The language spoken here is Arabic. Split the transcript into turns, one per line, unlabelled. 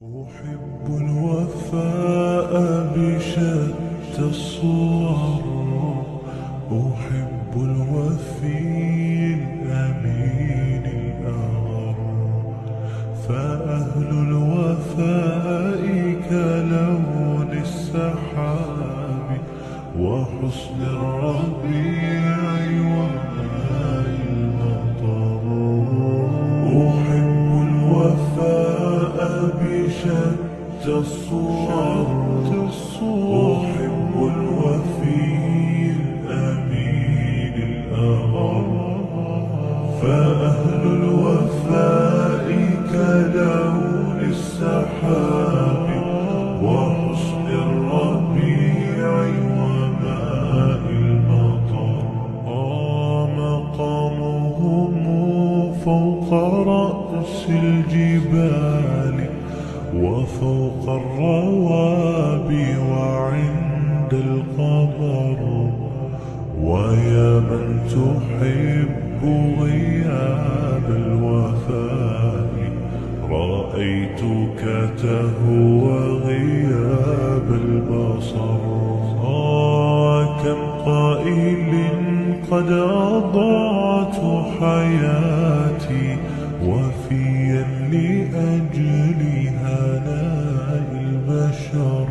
أحب الوفاء بشتى الصور، أحب الوفي الأمين الأغر، فأهل الوفاء كلون السحاب وحسن الربيع وماء المطر. أحب الوفاء بشتى الصور، أحب الوفي الأمين الأغر، فأهل الوفاء كلون السحاب وحسن الربيع وماء المطر. مقامهم فوق رأس الجبال وفوق الروابي وعند القمر. ويا من تحب غياب الوفاء، رأيتك تهوى غياب البصر. كم قائل قد أضعت حياتي وفيا لأجل هناء البشر.